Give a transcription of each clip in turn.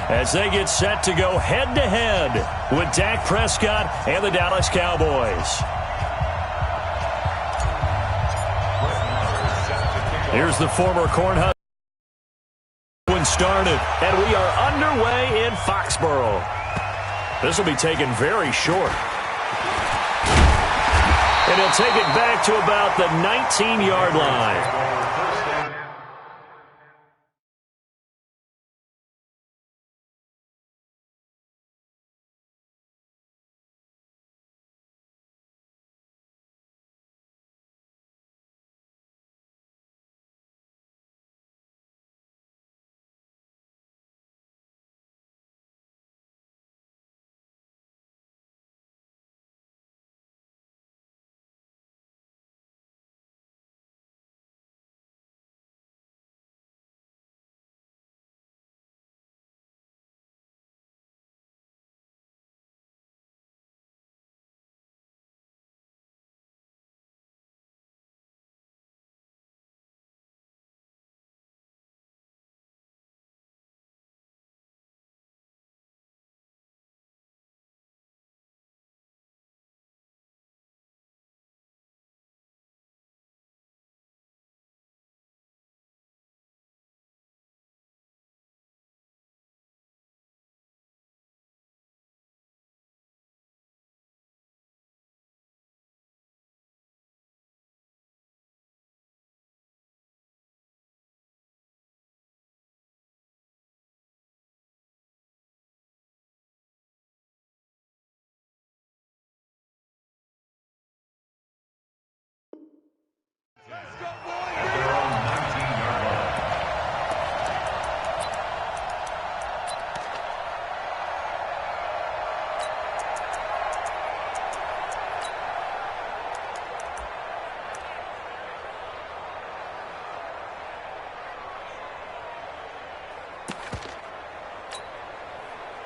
as they get set to go head-to-head with Dak Prescott and the Dallas Cowboys. Here's the former Cornhusker when started, and we are underway in Foxborough. This will be taken very short. And he'll take it back to about the 19-yard line.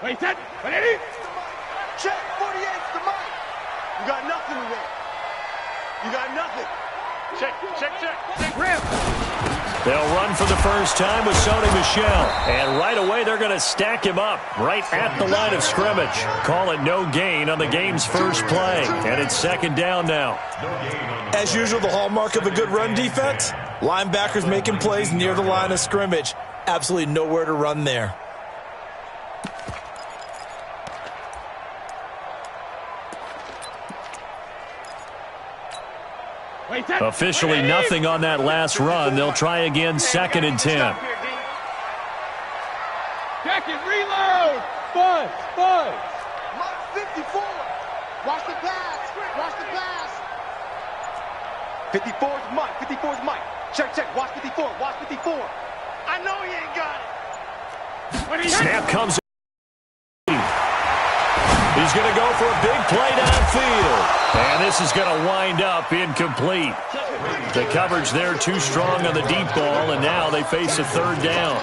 Wait, set, ready? Check, 48's the mic. You got nothing today. You got nothing. Check. Rim. They'll run for the first time with Sony Michel. And right away, they're going to stack him up right at the line of scrimmage. Call it no gain on the game's first play. And it's second down now. As usual, the hallmark of a good run defense, linebackers making plays near the line of scrimmage. Absolutely nowhere to run there. Officially nothing on that last run. They'll try again, 2nd and 10. Check it, reload. Buzz. Mark 54. Watch the pass. 54's Mike. 54's Mike. Check. Watch 54. I know he ain't got it. Snap comes. He's going to go for a big play downfield. And this is going to wind up incomplete. The coverage there too strong on the deep ball, and now they face a third down.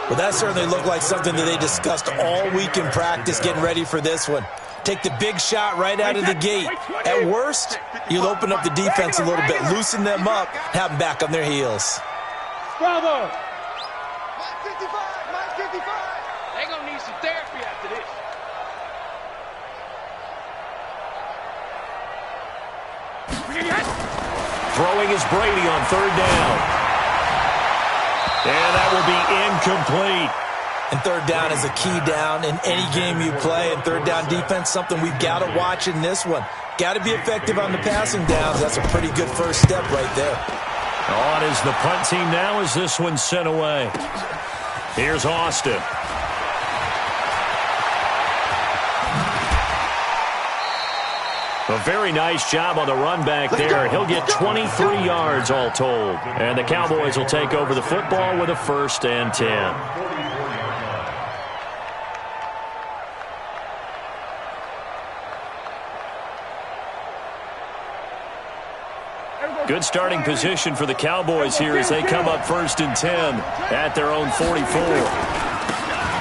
Well, that certainly looked like something that they discussed all week in practice getting ready for this one. Take the big shot right out of the gate. At worst, you'll open up the defense a little bit, loosen them up, have them back on their heels. Bravo! Mike 55! They're going to need some therapy after this. Throwing is Brady on third down. And that will be incomplete. And third down is a key down in any game you play. And third down defense, something we've got to watch in this one. Got to be effective on the passing downs. That's a pretty good first step right there. On is the punt team now as this one's sent away. Here's Austin. A very nice job on the run back there. He'll get 23 yards all told. And the Cowboys will take over the football with a 1st and 10. Good starting position for the Cowboys here as they come up 1st and 10 at their own 44.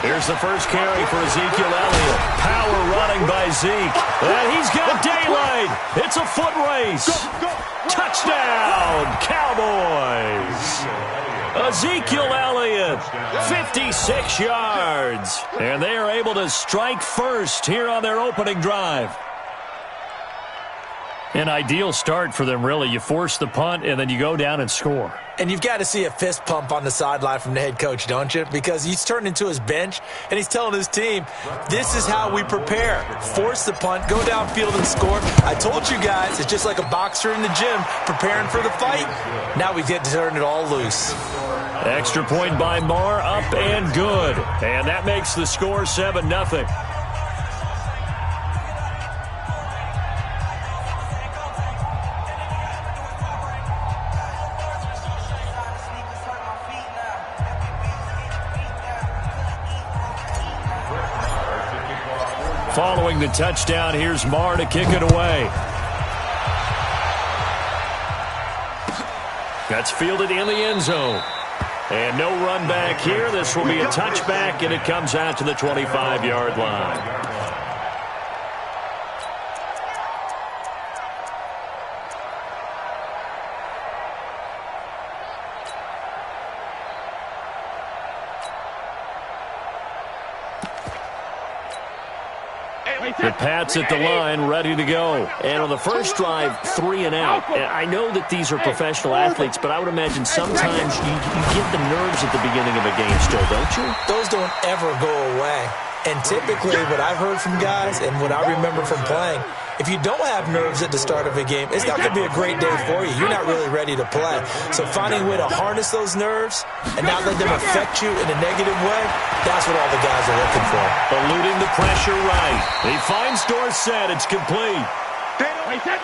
Here's the first carry for Ezekiel Elliott. Power running by Zeke. And he's got daylight. It's a foot race. Touchdown, Cowboys. Ezekiel Elliott, 56 yards. And they are able to strike first here on their opening drive. An ideal start for them, really. You force the punt, and then you go down and score. And you've got to see a fist pump on the sideline from the head coach, don't you? Because he's turned into his bench, and he's telling his team, this is how we prepare. Force the punt, go downfield and score. I told you guys, it's just like a boxer in the gym preparing for the fight. Now we get to turn it all loose. Extra point by Marr, up and good. And that makes the score 7-0. Following the touchdown, here's Marr to kick it away. That's fielded in the end zone. And no run back here. This will be a touchback, and it comes out to the 25-yard line. The Pats at the line, ready to go. And on the first drive, 3 and out. And I know that these are professional athletes, but I would imagine sometimes you get the nerves at the beginning of a game still, don't you? Those don't ever go away. And typically what I've heard from guys and what I remember from playing, if you don't have nerves at the start of a game, it's not going to be a great day for you. You're not really ready to play. So finding a way to harness those nerves and not let them affect you in a negative way, that's what all the guys are looking for. Eluding the pressure right. He finds Dorsett. It's complete.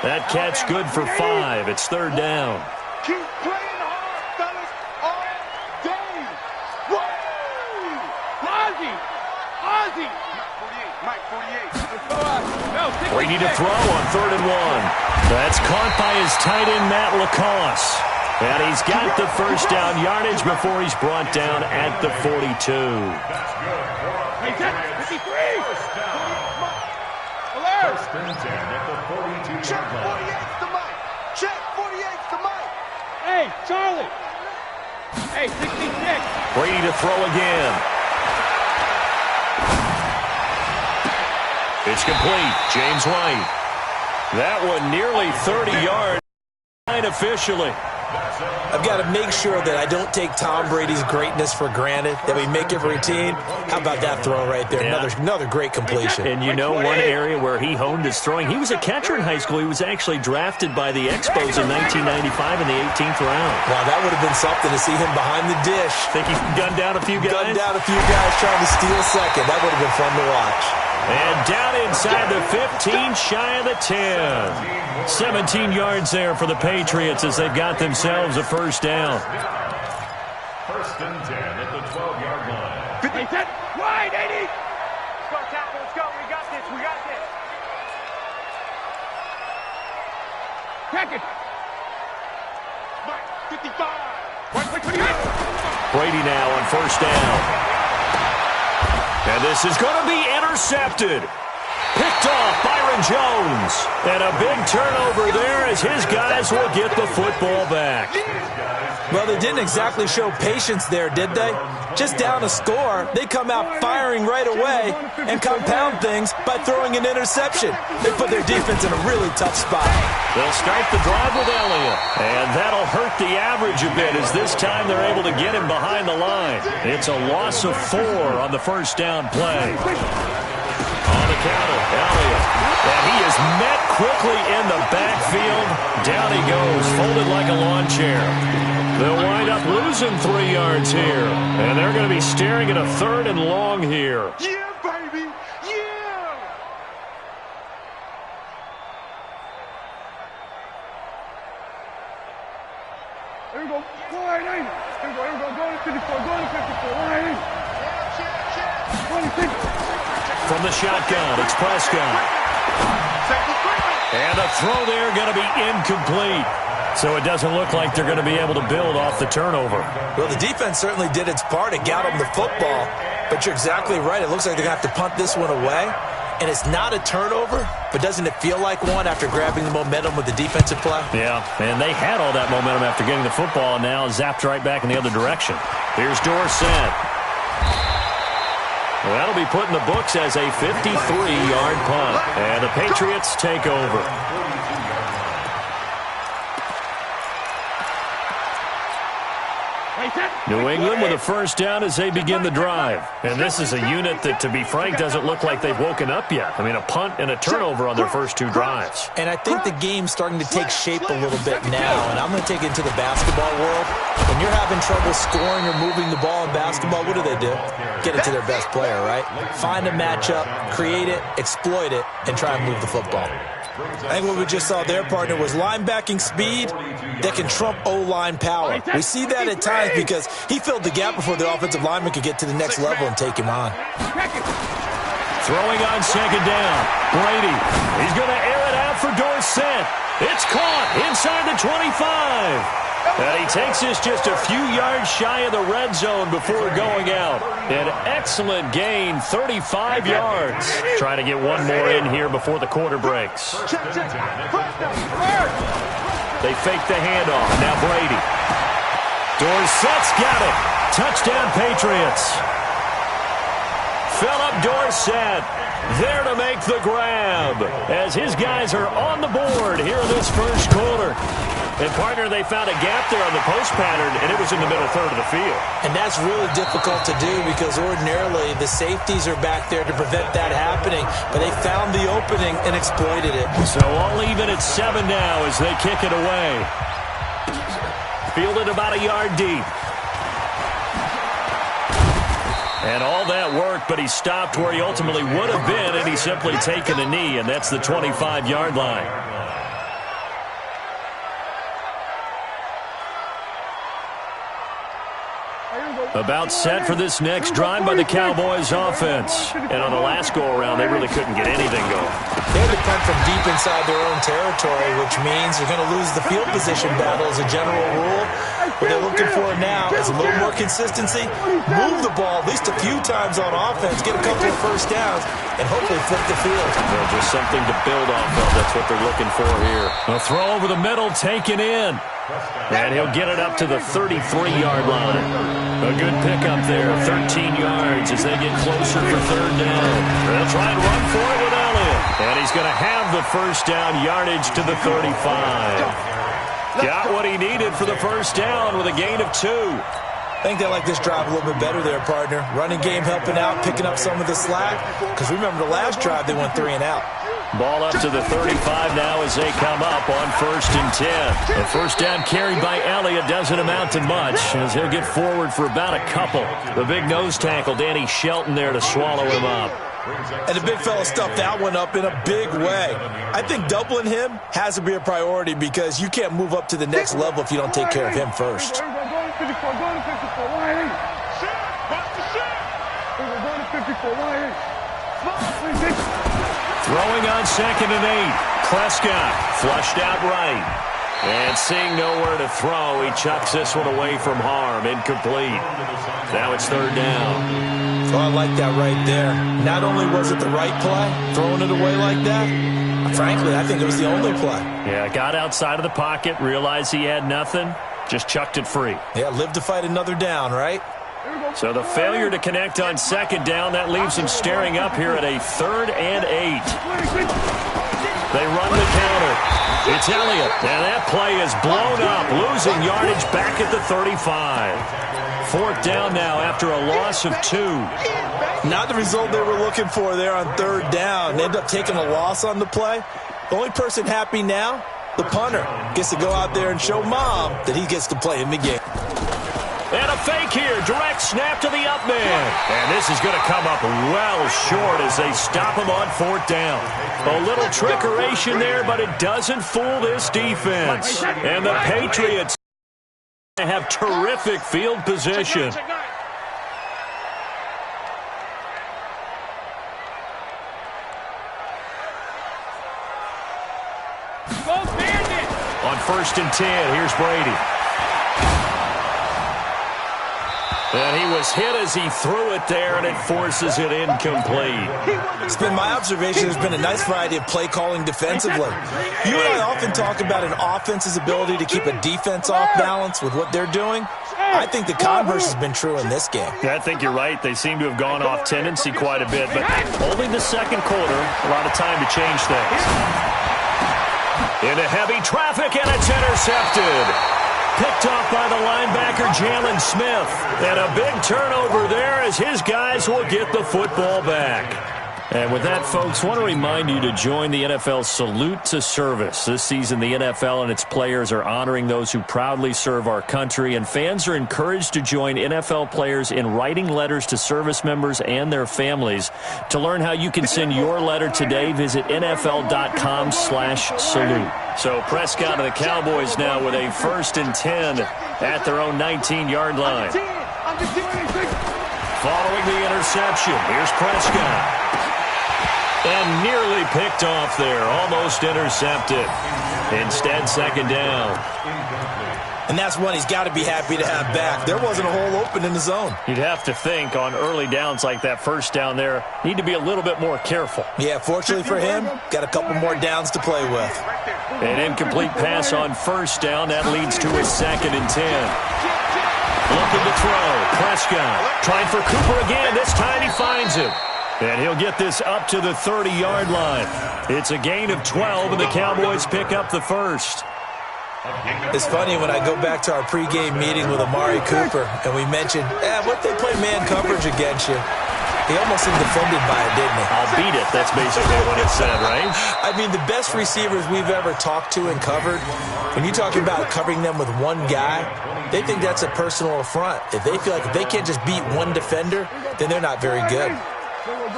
That catch good for 5. It's third down. Keep playing hard, fellas, all day. Woo! Ozzy! Mike 48. Brady to throw on 3rd and 1. That's caught by his tight end, Matt Lacoste. And he's got the first down yardage before he's brought down at the 42. First and 10 at the 42. Check 48's the mic. Check 48's the mic. Hey, Charlie. Hey, 66. Brady to throw again. It's complete. James White. That one nearly 30 yards. Officially. I've got to make sure that I don't take Tom Brady's greatness for granted, that we make it routine. How about that throw right there? Yeah. Another great completion. And you know one area where he honed his throwing, he was a catcher in high school. He was actually drafted by the Expos in 1995 in the 18th round. Wow, that would have been something to see him behind the dish. Think he gunned down a few guys? Gunned down a few guys trying to steal second. That would have been fun to watch. And down inside the 15, shy of the 10. 17 yards there for the Patriots as they've got themselves a first down. First and 10 at the 12-yard line. 50, 10, wide, 80. Let's go, Tackle, let's go. We got this, we got this. Check it. Mike, 55. 28. Brady now on first down. And this is going to be intercepted. Picked off Byron Jones. And a big turnover there as his guys will get the football back. Well, they didn't exactly show patience there, did they? Just down a score, they come out firing right away and compound things by throwing an interception. They put their defense in a really tough spot. They'll start the drive with Elliott. And that'll hurt the average a bit as this time they're able to get him behind the line. It's a loss of 4 on the first down play. On the counter, Elliott. And he is met quickly in the backfield. Down he goes, folded like a lawn chair. They'll wind up losing 3 yards here. And they're going to be staring at a 3rd and long here. Yeah, baby. Yeah. Here we go. Wide 80. Here we go. Go to 54. Go to 54. Wide 80. 26. From the shotgun, it's Prescott. And the throw there going to be incomplete. So it doesn't look like they're going to be able to build off the turnover. Well, the defense certainly did its part. It got them the football. But you're exactly right. It looks like they're going to have to punt this one away. And it's not a turnover, but doesn't it feel like one after grabbing the momentum with the defensive play? Yeah, and they had all that momentum after getting the football, and now zapped right back in the other direction. Here's Dorsett. Well, that'll be put in the books as a 53-yard punt. And the Patriots take over. New England with a first down as they begin the drive. And this is a unit that, to be frank, doesn't look like they've woken up yet. I mean, a punt and a turnover on their first two drives. And I think the game's starting to take shape a little bit now. And I'm going to take it into the basketball world. When you're having trouble scoring or moving the ball in basketball, what do? Get it to their best player, right? Find a matchup, create it, exploit it, and try and move the football. I think what we just saw there, partner, was linebacking speed that can trump O-line power. We see that at times because he filled the gap before the offensive lineman could get to the next level and take him on. Throwing on second down. Brady. He's going to air it out for Dorsett. It's caught inside the 25. And he takes this just a few yards shy of the red zone before going out. An excellent gain, 35 yards. Trying to get one more in here before the quarter breaks. They fake the handoff. Now Brady. Dorsett's got it. Touchdown, Patriots. Philip Dorsett there to make the grab as his guys are on the board here in this first quarter. And, partner, they found a gap there on the post pattern, and it was in the middle third of the field. And that's really difficult to do because ordinarily the safeties are back there to prevent that happening, but they found the opening and exploited it. So all even at 7 now as they kick it away. Fielded about a yard deep. And all that work, but he stopped where he ultimately would have been, and he's simply taken a knee, and that's the 25-yard line. About set for this next drive by the Cowboys offense. And on the last go-around, they really couldn't get anything going. They had to punt from deep inside their own territory, which means they're going to lose the field position battle as a general rule. What they're looking for now is a little more consistency, move the ball at least a few times on offense, get a couple of first downs, and hopefully flip the field. Well, just something to build off of. That's what they're looking for here. A throw over the middle, taken in. And he'll get it up to the 33-yard line. A good pickup there, 13 yards as they get closer for third down. They'll try and run for it with Elliott. And he's going to have the first down yardage to the 35. Got what he needed for the first down with a gain of 2. I think they like this drive a little bit better there, partner. Running game helping out, picking up some of the slack. Because remember the last drive, they went 3 and out. Ball up to the 35 now as they come up on 1st and 10. The first down carried by Elliott doesn't amount to much as he'll get forward for about a couple. The big nose tackle, Danny Shelton, there to swallow him up. And the big fella stuffed that one up in a big way. I think doubling him has to be a priority because you can't move up to the next level if you don't take care of him first. Throwing on 2nd and 8. Prescott flushed out right. And seeing nowhere to throw, he chucks this one away from harm. Incomplete. Now it's 3rd down. Oh, I like that right there. Not only was it the right play, throwing it away like that, frankly, I think it was the only play. Yeah, got outside of the pocket, realized he had nothing, just chucked it free. Yeah, live to fight another down, right? So the failure to connect on 2nd down, that leaves him staring up here at a 3rd and 8. They run the counter. It's Elliott, and that play is blown up, losing yardage back at the 35. 4th down now after a loss of 2. Not the result they were looking for there on 3rd down. They ended up taking a loss on the play. The only person happy now, the punter, gets to go out there and show mom that he gets to play in the game. And a fake here. Direct snap to the up man. And this is going to come up well short as they stop him on 4th down. A little trickeration there, but it doesn't fool this defense. And the Patriots have terrific field position. On 1st and 10, here's Brady. And he was hit as he threw it there, and it forces it incomplete. It's been my observation there's been a nice variety of play calling defensively. You and I often talk about an offense's ability to keep a defense off balance with what they're doing. I think the converse has been true in this game. Yeah, I think you're right. They seem to have gone off tendency quite a bit, but only the second quarter, a lot of time to change things. Into heavy traffic, and it's intercepted. Picked off by the linebacker, Jalen Smith. And a big turnover there as his guys will get the football back. And with that, folks, I want to remind you to join the NFL Salute to Service. This season, the NFL and its players are honoring those who proudly serve our country, and fans are encouraged to join NFL players in writing letters to service members and their families. To learn how you can send your letter today, visit NFL.com/salute. So Prescott and the Cowboys now with a 1st and 10 at their own 19-yard line. Following the interception, here's Prescott. And nearly picked off there, almost intercepted. Instead, second down. And that's one he's got to be happy to have back. There wasn't a hole open in the zone. You'd have to think on early downs like that first down there, need to be a little bit more careful. Yeah, fortunately for him, got a couple more downs to play with. An incomplete pass on first down. That leads to a 2nd and 10. Looking to throw. Prescott trying for Cooper again. This time he finds him. And he'll get this up to the 30-yard line. It's a gain of 12, and the Cowboys pick up the first. It's funny when I go back to our pregame meeting with Amari Cooper, and we mentioned, what if they play man coverage against you? He almost seemed offended by it, didn't he? I'll beat it. That's basically what it said, right? I mean, the best receivers we've ever talked to and covered, when you talk about covering them with one guy, they think that's a personal affront. If they feel like if they can't just beat one defender, then they're not very good.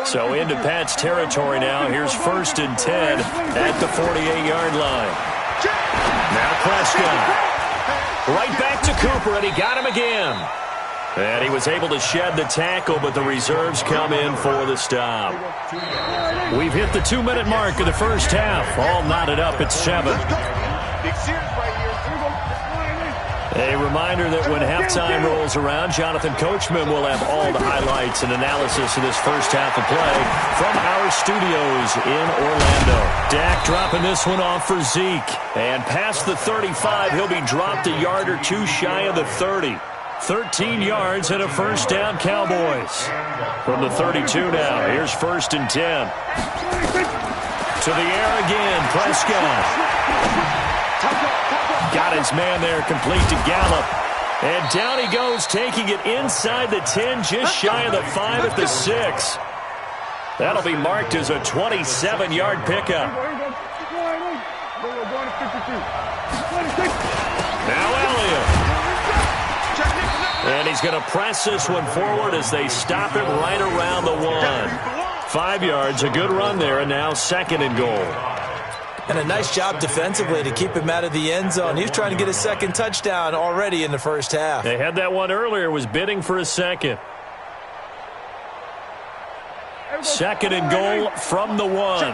So into Pat's territory now. Here's 1st and 10 at the 48-yard line. Now Prescott. Right back to Cooper, and he got him again. And he was able to shed the tackle, but the reserves come in for the stop. We've hit the 2-minute mark of the first half. All knotted up at 7. A reminder that when halftime rolls around, Jonathan Coachman will have all the highlights and analysis of this first half of play from our studios in Orlando. Dak dropping this one off for Zeke. And past the 35, he'll be dropped a yard or two shy of the 30. 13 yards and a first down, Cowboys. From the 32 now, here's 1st and 10. To the air again, Prescott. Got his man there, complete to Gallup. And down he goes, taking it inside the 10, just shy of the 5 at the 6. That'll be marked as a 27-yard pickup. Now Elliott. And he's going to press this one forward as they stop it right around the 1. 5 yards, a good run there, and now 2nd and goal. And a nice job defensively to keep him out of the end zone. He was trying to get his 2nd touchdown already in the first half. They had that one earlier, was bidding for a 2nd. 2nd and goal from the 1.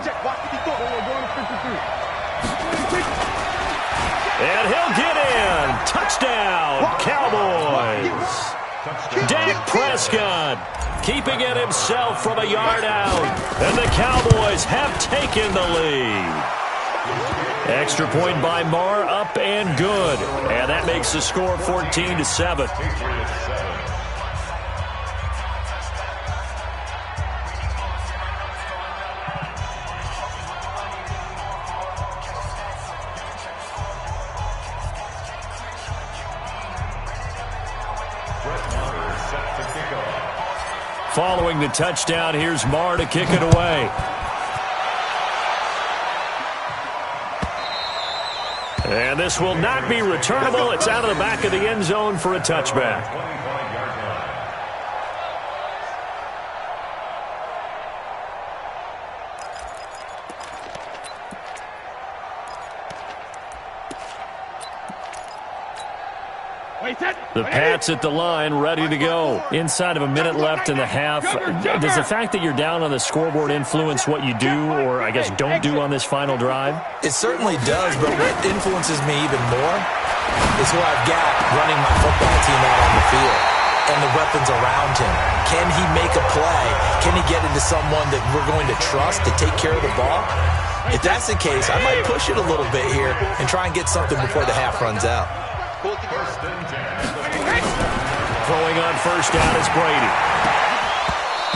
And he'll get in. Touchdown, Cowboys. Dak Prescott keeping it himself from a yard out. And the Cowboys have taken the lead. Extra point by Marr, up and good. And that makes the score 14-7. Following the touchdown, here's Marr to kick it away. And this will not be returnable. It's out of the back of the end zone for a touchback. The Pats at the line, ready to go. Inside of a minute left in the half. Does the fact that you're down on the scoreboard influence what you do, or I guess don't do on this final drive? It certainly does, but what influences me even more is who I've got running my football team out on the field. and the weapons around him. Can he make a play? Can he get into someone that we're going to trust to take care of the ball? If that's the case, I might push it a little bit here and try and get something before the half runs out. Throwing on first down is Brady.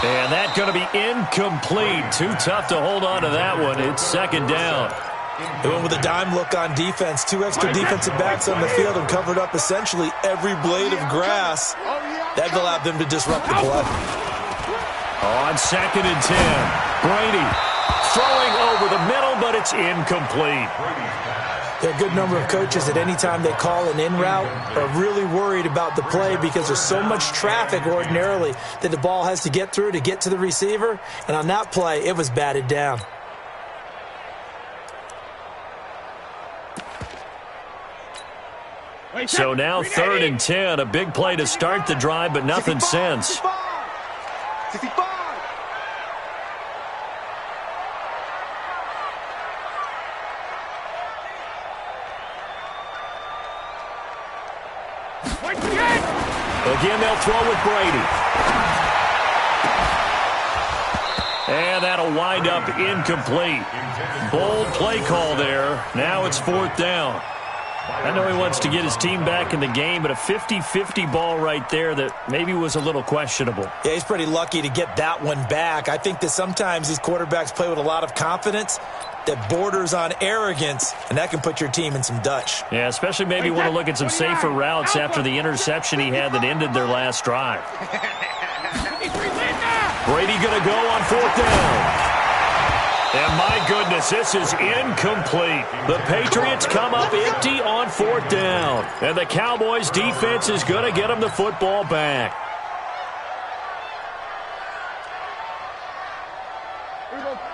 And that's going to be incomplete. Too tough to hold on to that one. It's second down. They went with a dime look on defense. 2 extra defensive backs on the field and covered up essentially every blade of grass. That allowed them to disrupt the play. On second and 10, Brady throwing over the middle, but it's incomplete. There are a good number of coaches at any time they call an in route are really worried about the play because there's so much traffic ordinarily that the ball has to get through to get to the receiver. And on that play, it was batted down. So now third and 10, a big play to start the drive, but nothing since. Again, they'll throw with Brady. And that'll wind up incomplete. Bold play call there. Now it's fourth down. I know he wants to get his team back in the game, but a 50-50 ball right there that maybe was a little questionable. Yeah, he's pretty lucky to get that one back. I think that sometimes these quarterbacks play with a lot of confidence that borders on arrogance, and that can put your team in some Dutch. Yeah, especially maybe want to look at some safer routes after the interception he had that ended their last drive. Brady going to go on fourth down. And my goodness, this is incomplete. The Patriots come up empty on fourth down. And the Cowboys defense is going to get them the football back.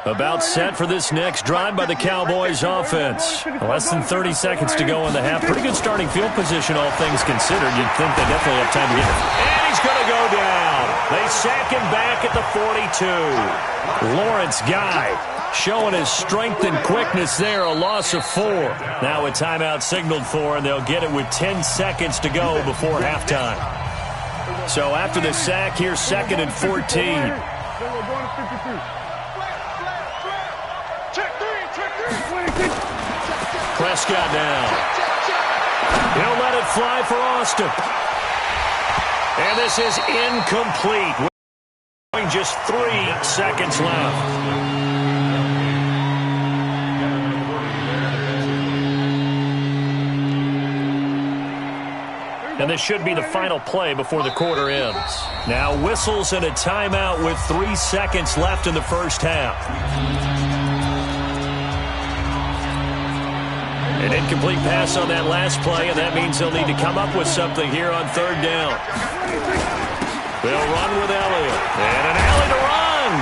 About set for this next drive by the Cowboys offense. Less than 30 seconds to go in the half. Pretty good starting field position, all things considered. You'd think they definitely have time to get it. And he's going to go down. They sack him back at the 42. Lawrence Guy showing his strength and quickness there, a loss of 4. Now a timeout signaled for, and they'll get it with 10 seconds to go before halftime. So after the sack, here's second and 14. Prescott down. He'll let it fly for Austin. And this is incomplete. Just 3 seconds left. And this should be the final play before the quarter ends. Now whistles and a timeout with 3 seconds left in the first half. An incomplete pass on that last play, and that means they'll need to come up with something here on third down. They'll run with Elliott. And an alley to run.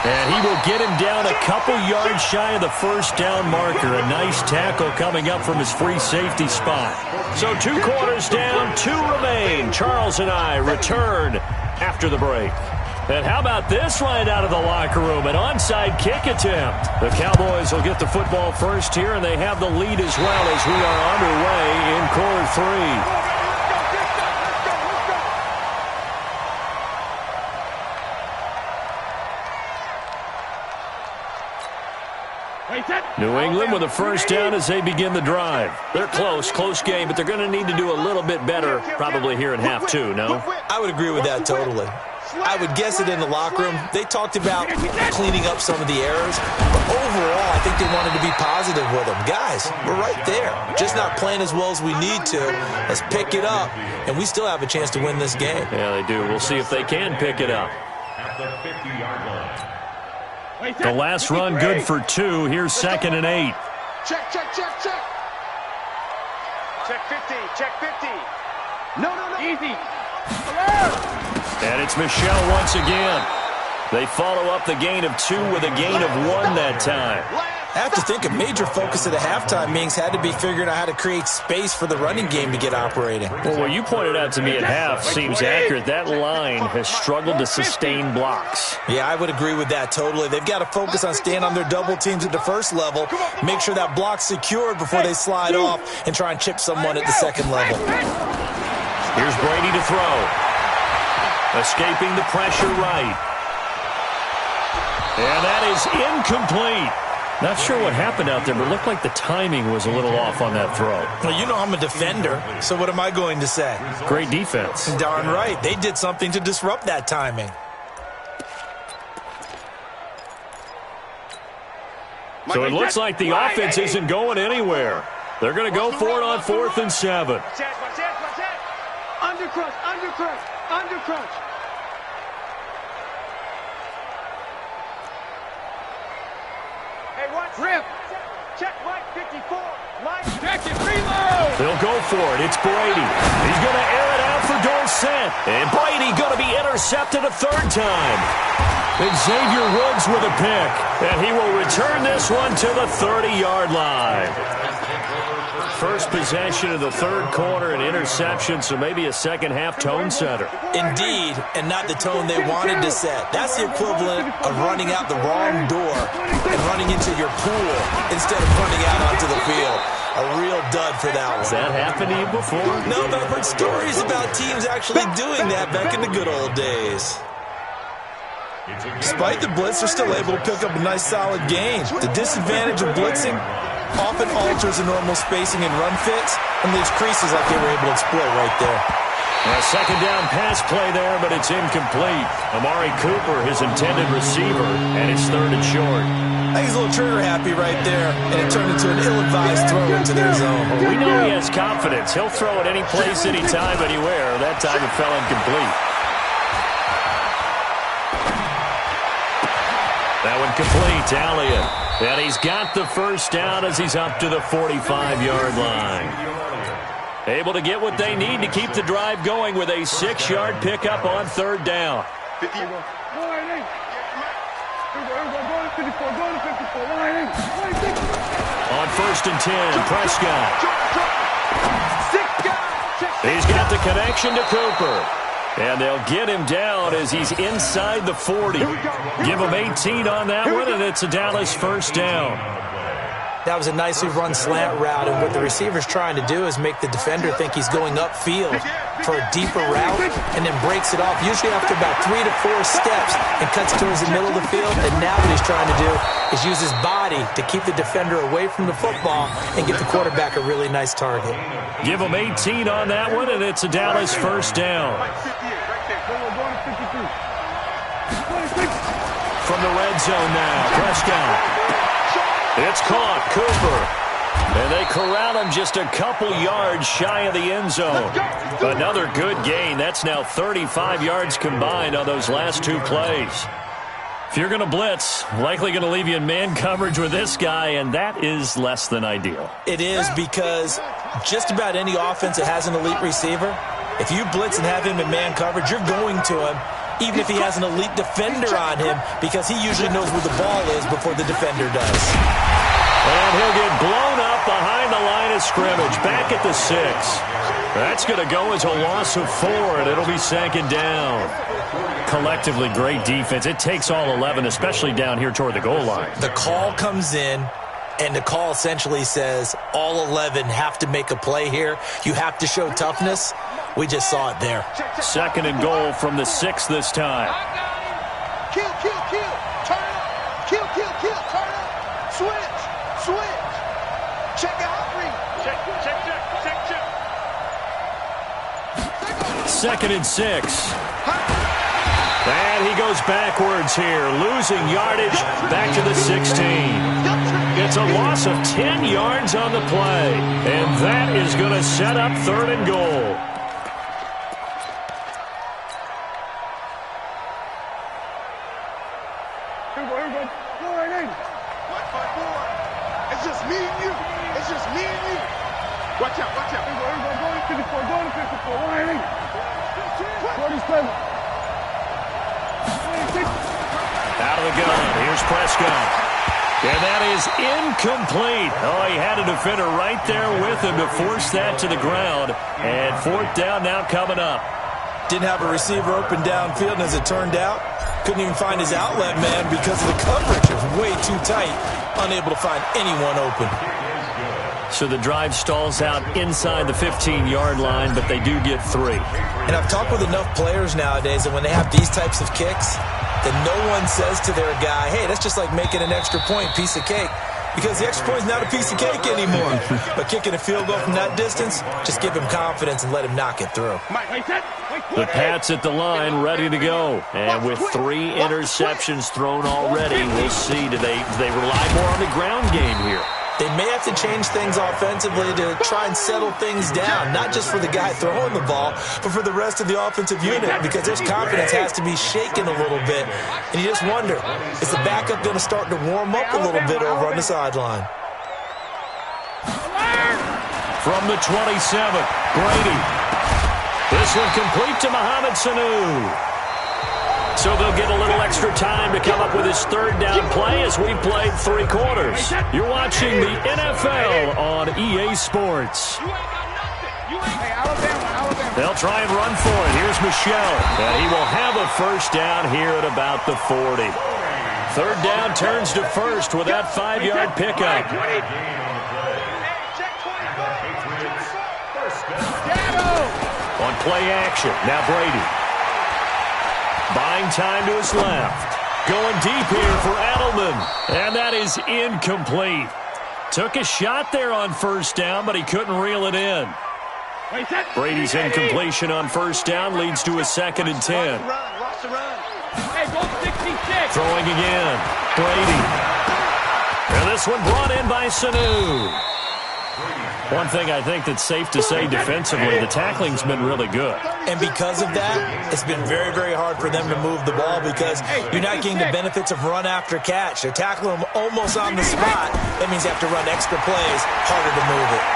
And he will get him down a couple yards shy of the first down marker. A nice tackle coming up from his free safety spot. So 2 quarters down, 2 remain. Charles and I return after the break. And how about this right out of the locker room? An onside kick attempt. The Cowboys will get the football first here, and they have the lead as well as we are underway in quarter 3. New England with a first down as they begin the drive. They're close game, but they're going to need to do a little bit better probably here in half 2, no? I would agree with that totally. I would guess it in the locker room. They talked about cleaning up some of the errors, but overall, I think they wanted to be positive with them. Guys, we're right there. Just not playing as well as we need to. Let's pick it up, and we still have a chance to win this game. Yeah, they do. We'll see if they can pick it up. At the 50-yard line. The last run good for 2. Here's second and 8. Check. Check 50. No. Easy. And it's Michel once again. They follow up the gain of 2 with a gain of 1 that time. I have to think a major focus of the halftime meetings had to be figuring out how to create space for the running game to get operating. Well, what you pointed out to me at half seems accurate. That line has struggled to sustain blocks. Yeah, I would agree with that totally. They've got to focus on staying on their double teams at the first level, make sure that block's secured before they slide off and try and chip someone at the second level. Here's Brady to throw. Escaping the pressure right. And that is incomplete. Not sure what happened out there, but it looked like the timing was a little off on that throw. Well, you know I'm a defender, so what am I going to say? Great defense. Darn right. They did something to disrupt that timing. So it looks like the offense isn't going anywhere. They're going to go for it on 4th and 7. Undercrunch, undercrunch, undercrunch. Hey, watch. Rip. Check Mike 54. Mike. Check it. Reload. They'll go for it. It's Brady. He's going to air it out for Dorsett. And Brady going to be intercepted a 3rd time. And Xavier Woods with a pick. And he will return this one to the 30-yard line. First possession of the 3rd quarter, an interception, so maybe a second-half tone setter. Indeed, and not the tone they wanted to set. That's the equivalent of running out the wrong door and running into your pool instead of running out onto the field. A real dud for that one. Has that happened to you before? No, but I've heard stories about teams actually doing that back in the good old days. Despite the blitz, they're still able to pick up a nice solid gain. The disadvantage of blitzing often alters the normal spacing and run fits and leaves creases like they were able to exploit right there. A second down pass play there, but it's incomplete. Amari Cooper, his intended receiver, and it's 3rd and short. I think he's a little trigger happy right there, and it turned into an ill-advised throw into their zone. Well, we know he has confidence. He'll throw it any place, anytime, anywhere. That time it fell incomplete. That one complete, Elliott. And he's got the first down as he's up to the 45-yard line. Able to get what they need to keep the drive going with a 6-yard pickup on 3rd down. On 1st and 10, Prescott. He's got the connection to Cooper. And they'll get him down as he's inside the 40. Give him 18 on that one, and it's a Dallas first down. That was a nicely run slant route, and what the receiver's trying to do is make the defender think he's going upfield for a deeper route and then breaks it off, usually after about 3 to 4 steps, and cuts towards the middle of the field. And now what he's trying to do is use his body to keep the defender away from the football and get the quarterback a really nice target. Give him 18 on that one, and it's a Dallas first down. From the red zone now, Prescott. It's caught, Cooper. And they corral him just a couple yards shy of the end zone. Another good gain. That's now 35 yards combined on those last 2 plays. If you're going to blitz, likely going to leave you in man coverage with this guy, and that is less than ideal. It is, because just about any offense that has an elite receiver, if you blitz and have him in man coverage, you're going to him, even if he has an elite defender on him, because he usually knows where the ball is before the defender does. And he'll get blown up behind the line of scrimmage, back at the 6. That's going to go as a loss of 4, and it'll be 2nd down. Collectively, great defense. It takes all 11, especially down here toward the goal line. The call comes in, and the call essentially says all 11 have to make a play here. You have to show toughness. We just saw it there. 2nd and goal from the 6 this time. Kill, kill, kill. Turn up. Kill, kill, kill. Turn up. Switch. Switch. Check out. Check, check, check, check, check. 2nd and 6. And he goes backwards here, losing yardage back to the 16. It's a loss of 10 yards on the play, and that is going to set up 3rd and goal. It's just me and you. It's just me and you. Watch out, watch out. Out of the gun, here's Prescott. And that is incomplete. Oh, he had a defender right there with him to force that to the ground. And 4th down now coming up. Didn't have a receiver open downfield, and as it turned out, couldn't even find his outlet man because of the coverage. It was way too tight, unable to find anyone open. So the drive stalls out inside the 15-yard line, but they do get 3. And I've talked with enough players nowadays that when they have these types of kicks, that no one says to their guy, hey, that's just like making an extra point, piece of cake. Because the extra point is not a piece of cake anymore. But kicking a field goal from that distance, just give him confidence and let him knock it through. The Pats at the line, ready to go. And with 3 interceptions thrown already, we'll see. Do they rely more on the ground game here? They may have to change things offensively to try and settle things down, not just for the guy throwing the ball, but for the rest of the offensive unit, because their confidence has to be shaken a little bit. And you just wonder, is the backup going to start to warm up a little bit over on the sideline? From the 27, Brady. This one complete to Mohamed Sanu. So they'll get a little extra time to come up with his 3rd down play as we've played 3 quarters. You're watching the NFL on EA Sports. They'll try and run for it. Here's Michelle, and he will have a first down here at about the 40. 3rd down turns to first with that 5-yard pickup. On play action, now Brady. Buying time to his left. Going deep here for Edelman. And that is incomplete. Took a shot there on 1st down, but he couldn't reel it in. Brady's incompletion on 1st down leads to a 2nd and 10. Throwing again. Brady. And this one brought in by Sanu. One thing I think that's safe to say defensively, the tackling's been really good. And because of that, it's been very, very hard for them to move the ball because you're not getting the benefits of run after catch. They're tackling them almost on the spot. That means you have to run extra plays, harder to move it.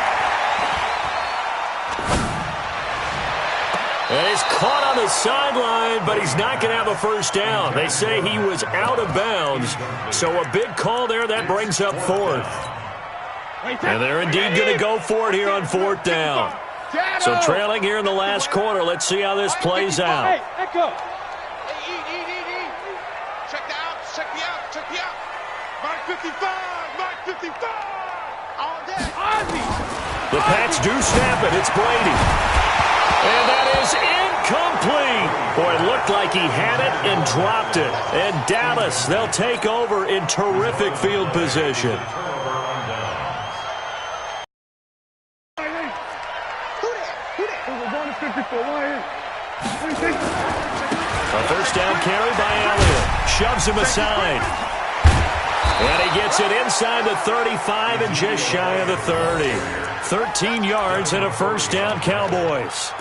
And he's caught on the sideline, but he's not going to have a first down. They say he was out of bounds, so a big call there. That brings up 4th. And they're indeed going to go for it here on 4th down. So trailing here in the last quarter. Let's see how this plays out. Hey, echo. Check the out. Check the out. Mark 55. All day. The Pats do snap it. It's Brady. And that is incomplete. Boy, it looked like he had it and dropped it. And Dallas, they'll take over in terrific field position. A first down carry by Elliott. Shoves him aside. And he gets it inside the 35 and just shy of the 30. 13 yards and a first down, Cowboys.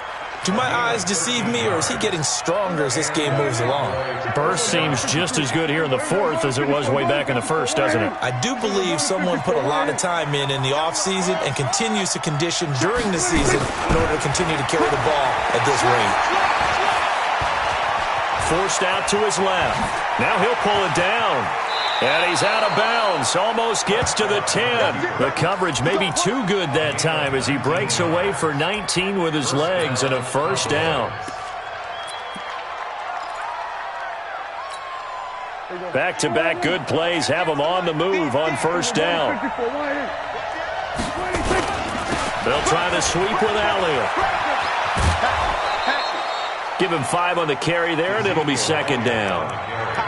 Do my eyes deceive me, or is he getting stronger as this game moves along? Burst seems just as good here in the 4th as it was way back in the 1st, doesn't it? I do believe someone put a lot of time in the offseason and continues to condition during the season in order to continue to carry the ball at this rate. Forced out to his left. Now he'll pull it down. And he's out of bounds. Almost gets to the 10. The coverage may be too good that time as he breaks away for 19 with his legs and a first down. Back-to-back good plays have him on the move on first down. They'll try to sweep with Elliott. Give him 5 on the carry there, and it'll be 2nd down.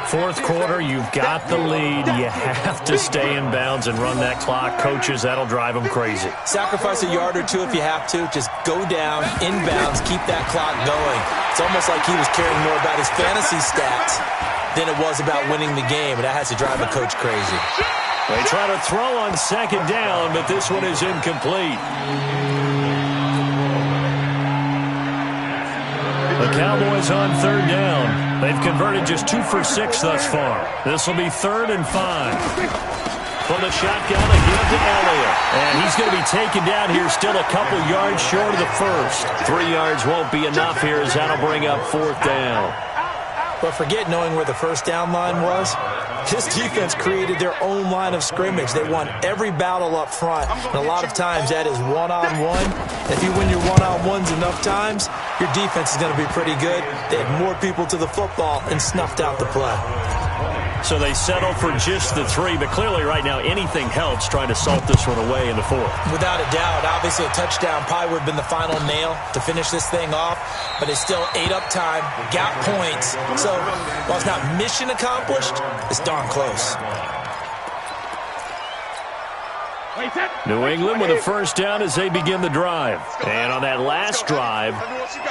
4th quarter, you've got the lead. You have to stay in bounds and run that clock. Coaches, that'll drive them crazy. Sacrifice a yard or 2 if you have to. Just go down, in bounds, keep that clock going. It's almost like he was caring more about his fantasy stats than it was about winning the game, and that has to drive a coach crazy. They try to throw on 2nd down, but this one is incomplete. The Cowboys on 3rd down. They've converted just 2 for 6 thus far. This will be 3rd and 5. From the shotgun again to Elliott. And he's going to be taken down here still a couple yards short of the first. 3 yards won't be enough here as that'll bring up 4th down. But forget knowing where the first down line was. This defense created their own line of scrimmage. They won every battle up front. And a lot of times that is one-on-one. If you win your one-on-ones enough times, your defense is going to be pretty good. They had more people to the football and snuffed out the play. So they settle for just the 3, but clearly right now anything helps trying to salt this one away in the 4th. Without a doubt, obviously a touchdown probably would have been the final nail to finish this thing off, but it's still 8 up time, got points. So while it's not mission accomplished, it's darn close. New England with a first down as they begin the drive. And on that last drive,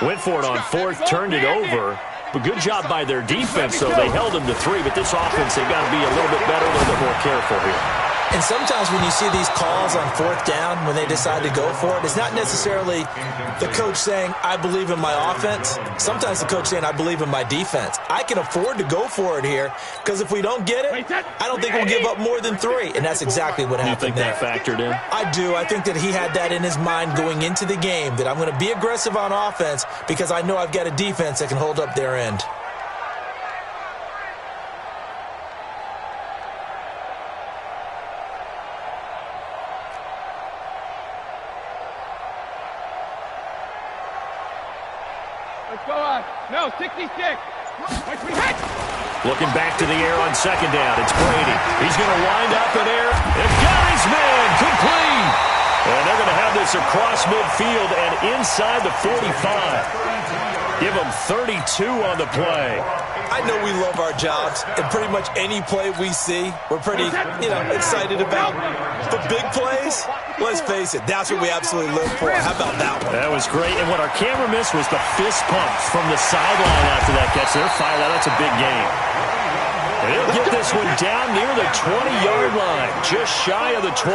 went for it on 4th, turned it over. But good job by their defense, though. They held them to 3, but this offense, they've got to be a little bit better, a little bit more careful here. And sometimes when you see these calls on 4th down, when they decide to go for it, it's not necessarily the coach saying, I believe in my offense. Sometimes the coach saying, I believe in my defense. I can afford to go for it here, because if we don't get it, I don't think we'll give up more than 3. And that's exactly what happened there. You think that factored in? I do. I think that he had that in his mind going into the game, that I'm going to be aggressive on offense because I know I've got a defense that can hold up their end. Let's go on. No, 66. Looking back to the air on 2nd down. It's Brady. He's going to wind up in air. And got his man complete. And they're going to have this across midfield and inside the 45. Give them 32 on the play. I know we love our jobs, and pretty much any play we see, we're pretty, excited about. The big plays, let's face it, that's what we absolutely live for. How about that one? That was great, and what our camera missed was the fist pump from the sideline after that catch. They're fired out. That's a big game. And he'll get this one down near the 20-yard line, just shy of the 20.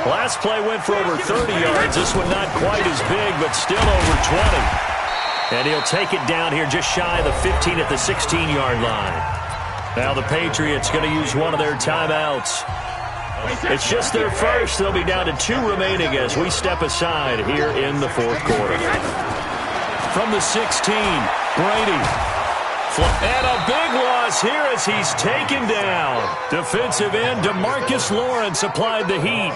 Last play went for over 30 yards. This one not quite as big, but still over 20. And he'll take it down here just shy of the 15 at the 16-yard line. Now the Patriots going to use one of their timeouts. It's just their first. They'll be down to 2 remaining as we step aside here in the 4th quarter. From the 16, Brady. And a big loss here as he's taken down. Defensive end DeMarcus Lawrence applied the heat.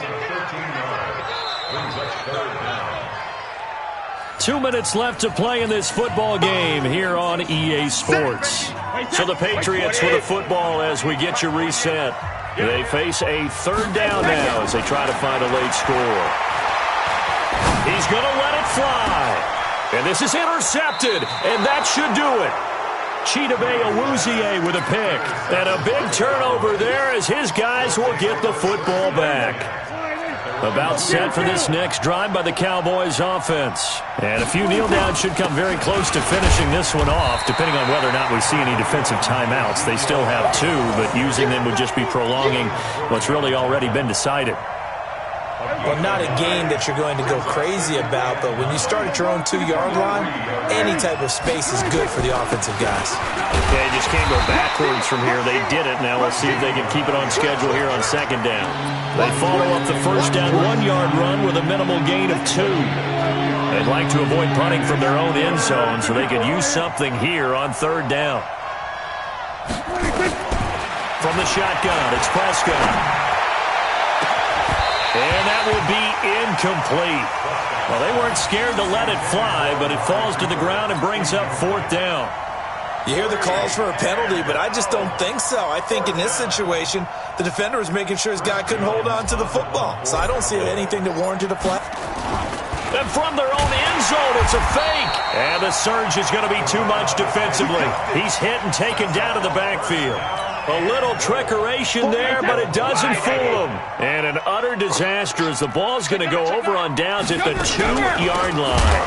2 minutes left to play in this football game here on EA Sports. So the Patriots with the football as we get you reset. They face a 3rd down now as they try to find a late score. He's going to let it fly. And this is intercepted, and that should do it. Chidobe Awuzie with a pick. And a big turnover there as his guys will get the football back. About set for this next drive by the Cowboys offense. And a few kneel downs should come very close to finishing this one off, depending on whether or not we see any defensive timeouts. They still have 2, but using them would just be prolonging what's really already been decided. Well, not a game that you're going to go crazy about, but when you start at your own 2-yard line, any type of space is good for the offensive guys. Yeah, you just can't go backwards from here. They did it. Now we'll see if they can keep it on schedule here on 2nd down. They follow up the first down 1-yard run with a minimal gain of 2. They'd like to avoid punting from their own end zone so they could use something here on 3rd down. From the shotgun, it's Prescott. And that would be incomplete. Well, they weren't scared to let it fly, but it falls to the ground and brings up 4th down. You hear the calls for a penalty, but I just don't think so. I think in this situation, the defender was making sure his guy couldn't hold on to the football. So I don't see anything that warranted a flag. And from their own end zone, it's a fake. And the surge is going to be too much defensively. He's hit and taken down to the backfield. A little trickeration there, but it doesn't fool him. And an utter disaster as the ball's going to go over on downs at the 2-yard line.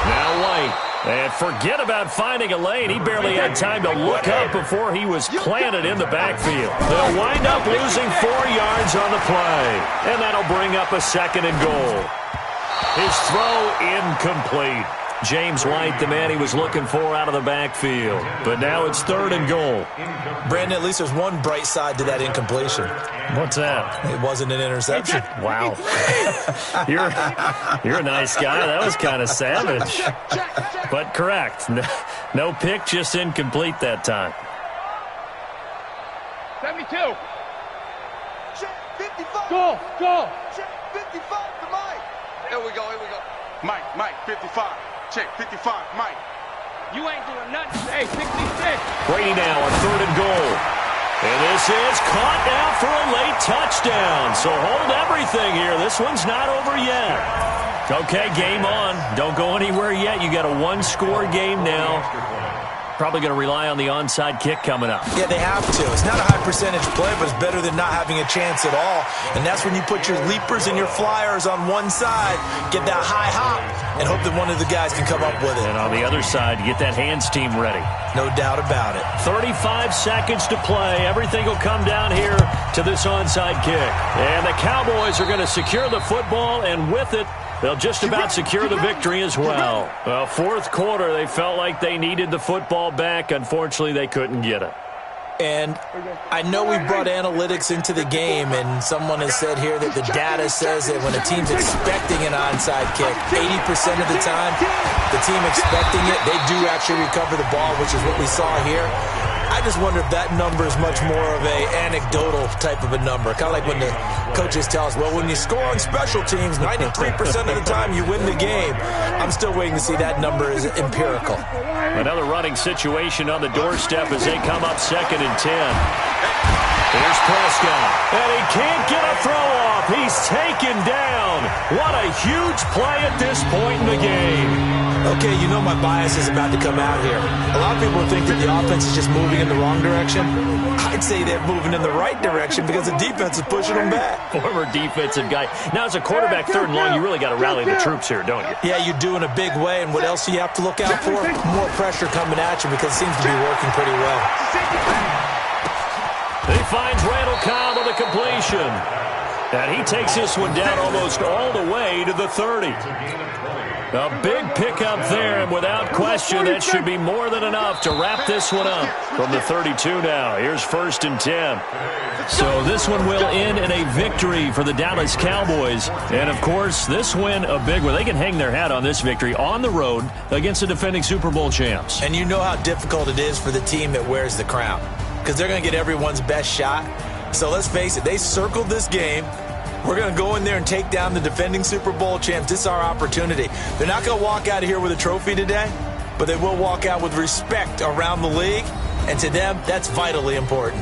Now White. And forget about finding a lane. He barely had time to look up before he was planted in the backfield. They'll wind up losing 4 yards on the play. And that'll bring up a 2nd and goal. His throw incomplete. James White, the man he was looking for out of the backfield. But now it's 3rd and goal. Brandon, at least there's one bright side to that incompletion. What's that? It wasn't an interception. Wow. You're a nice guy. That was kind of savage. But correct. No pick, just incomplete that time. 72. Go. 55 to Mike. Here we go. Mike, 55. Check, 55, Mike. You ain't doing nothing. Hey, 66. Brady now on 3rd and goal. And this is caught now for a late touchdown. So hold everything here. This one's not over yet. Okay, game on. Don't go anywhere yet. You got a one-score game now. Probably going to rely on the onside kick coming up. Yeah, they have to. It's not a high-percentage play, but it's better than not having a chance at all. And that's when you put your leapers and your flyers on one side, get that high hop, and hope that one of the guys can come up with it. And on the other side, get that hands team ready. No doubt about it. 35 seconds to play. Everything will come down here to this onside kick. And the Cowboys are going to secure the football, and with it, they'll just about secure the victory as well. Well, fourth quarter, they felt like they needed the football back. Unfortunately, they couldn't get it. And I know we brought analytics into the game, and someone has said here that the data says that when a team's expecting an onside kick, 80% of the time, the team expecting it, they do actually recover the ball, which is what we saw here. I just wonder if that number is much more of a anecdotal type of a number. Kind of like when the coaches tell us, well, when you score on special teams, 93% of the time you win the game. I'm still waiting to see that number is empirical. Another running situation on the doorstep as they come up 2nd and 10. Here's Prescott, and he can't get a throw off. He's taken down. What a huge play at this point in the game. Okay, you know my bias is about to come out here. A lot of people think that the offense is just moving in the wrong direction. I'd say they're moving in the right direction because the defense is pushing them back. Former defensive guy. Now, as a quarterback, 3rd and long, you really got to rally the troops here, don't you? Yeah, you do in a big way. And what else do you have to look out for? More pressure coming at you because it seems to be working pretty well. He finds Randall Cobb with a completion. And he takes this one down almost all the way to the 30. A big pickup there, and without question, that should be more than enough to wrap this one up from the 32 now. Here's 1st and 10. So this one will end in a victory for the Dallas Cowboys. And, of course, this win a big one. They can hang their hat on this victory on the road against the defending Super Bowl champs. And you know how difficult it is for the team that wears the crown because they're going to get everyone's best shot. So let's face it, they circled this game. We're going to go in there and take down the defending Super Bowl champs. This is our opportunity. They're not going to walk out of here with a trophy today, but they will walk out with respect around the league. And to them, that's vitally important.